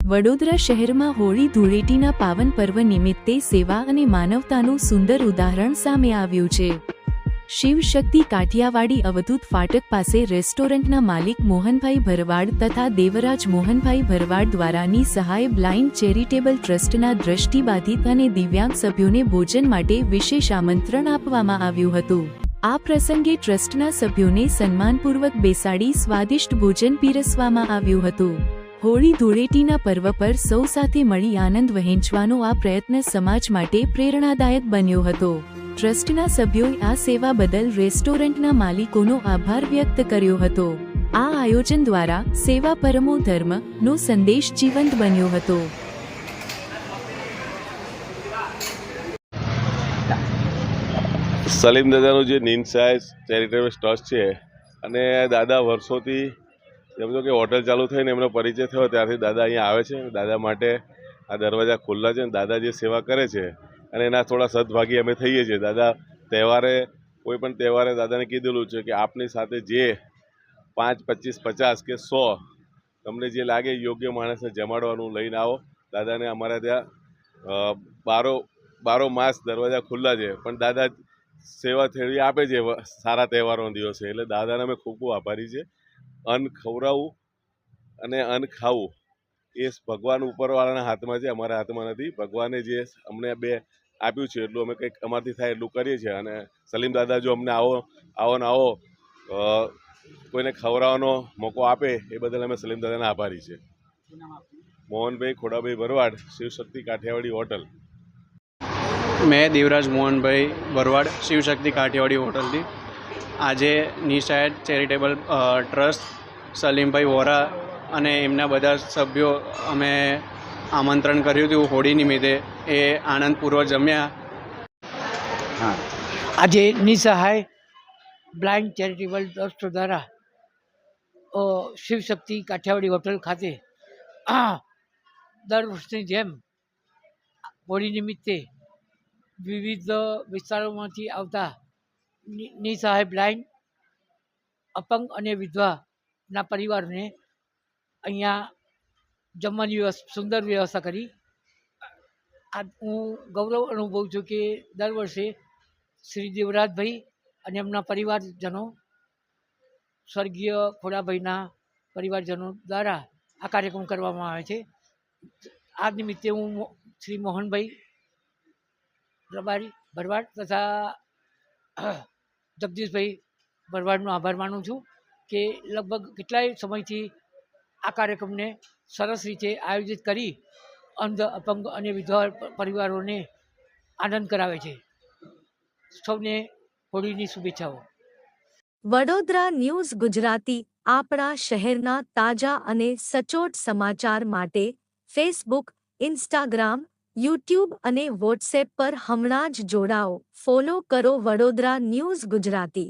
વડોદરા શહેરમાં હોળી ધૂળેટીના પાવન પર્વ નિમિત્તે સેવા અને માનવતાનું સુંદર ઉદાહરણ સામે આવ્યું છે। શિવ શક્તિ કાઠિયાવાડી અવધૂત ફાટક પાસે રેસ્ટોરન્ટના માલિક મોહનભાઈ ભરવાડ તથા દેવરાજ મોહનભાઈ ભરવાડ દ્વારાની સહાય બ્લાઇન્ડ ચેરિટેબલ ટ્રસ્ટના દ્રષ્ટિબાધિત અને દિવ્યાંગ સભ્યોને ભોજન માટે વિશેષ આમંત્રણ આપવામાં આવ્યું હતું। આ પ્રસંગે ટ્રસ્ટના સભ્યોને સન્માનપૂર્વક બેસાડી સ્વાદિષ્ટ ભોજન પીરસવામાં આવ્યું હતું। હોળી ધૂળેટીના પર્વ પર સૌ સાથે મળી આનંદ વહેંચવાનો આ પ્રયત્ન સમાજ માટે પ્રેરણાદાયક બન્યો હતો। ટ્રસ્ટના સભ્યોએ આ સેવા બદલ રેસ્ટોરન્ટના માલિકોનો આભાર વ્યક્ત કર્યો હતો। આ આયોજન દ્વારા સેવા પરમો ધર્મ નો સંદેશ જીવંત બન્યો હતો। સલીમ દાદાનું જે નિનસાય ચેરિટેબલ ટ્રસ્ટ છે અને દાદા વર્ષોથી સમજો કે હોટલ ચાલુ થઈને એમનો પરિચય થયો ત્યારથી દાદા અહીંયા આવે છે। દાદા માટે આ દરવાજા ખુલ્લા છે। દાદા જે સેવા કરે છે અને એના થોડા સદભાગી અમે થઈએ છીએ। દાદા તહેવારે કોઈ પણ તહેવારે દાદાને કીધેલું છે કે આપની સાથે જે 5, 25, 50 કે 100 તમને જે લાગે યોગ્ય માણસને જમાડવાનું લઈને આવો। દાદાને અમારા ત્યાં બારો માસ દરવાજા ખુલ્લા છે પણ દાદા સેવા થેળી આપે છે સારા તહેવારોના દિવસે। એટલે દાદાને અમે ખૂબ ખૂબ આભારી છે। અન્ન ખવડાવવું અને અન્ન ખાવું એ ભગવાન ઉપરવાળાના હાથમાં છે, અમારા હાથમાં નથી। ભગવાને જે અમને બે આપ્યું છે એટલું અમે કંઈક અમારથી થાય એટલું કરીએ છીએ। અને સલીમ દાદા જો અમને આવો કોઈને ખવડાવવાનો મોકો આપે એ બદલ અમે સલીમ દાદાના આભારી છે। મોહનભાઈ ખોડાભાઈ ભરવાડ, શિવશક્તિ કાઠિયાવાડી હોટલ। मैं देवराज मोहनभाई भरवाड़ शिवशक्ति काठियावाड़ी होटल थी। આજે નિશાયદ ચેરિટેબલ ટ્રસ્ટ સલીમભાઈ વોરા અને એમના બધા સભ્યો અમે આમંત્રણ કર્યું હતું હોળી નિમિત્તે। એ આનંદપૂર્વક જમ્યા। આજે નિસહાય બ્લાઇન્ડ ચેરિટેબલ ટ્રસ્ટ દ્વારા શિવશક્તિ કાઠિયાવાડી હોટલ ખાતે દર વર્ષની જેમ હોળી નિમિત્તે વિવિધ વિસ્તારોમાંથી આવતા નિસહાય બ્લાઇન્ડ, અપંગ અને વિધવાના પરિવારને અહીંયા જમવાની સુંદર વ્યવસ્થા કરી। આ હું ગૌરવ અનુભવું છું કે દર વર્ષે શ્રી દેવરાજભાઈ અને એમના પરિવારજનો, સ્વર્ગીય ખોડાભાઈના પરિવારજનો દ્વારા આ કાર્યક્રમ કરવામાં આવે છે। આ નિમિત્તે હું શ્રી મોહનભાઈ ભરવાડ તથા જગદીશભાઈ ભરવાડનો આભાર માનું છું કે લગભગ કેટલાય સમયથી આ કાર્યક્રમને સરસ રીતે આયોજિત કરી અંધ, અપંગ અને વિધવા પરિવારોને આનંદ કરાવે છે। સૌને હોળીની શુભેચ્છાઓ। વડોદરા ન્યૂઝ ગુજરાતી આપણા શહેરના તાજા અને સચોટ સમાચાર માટે ફેસબુક, ઇન્સ્ટાગ્રામ, યુટ્યુબ અને વોટ્સએપ પર હમણાં જ જોડાઓ, ફોલો કરો વડોદરા ન્યૂઝ ગુજરાતી।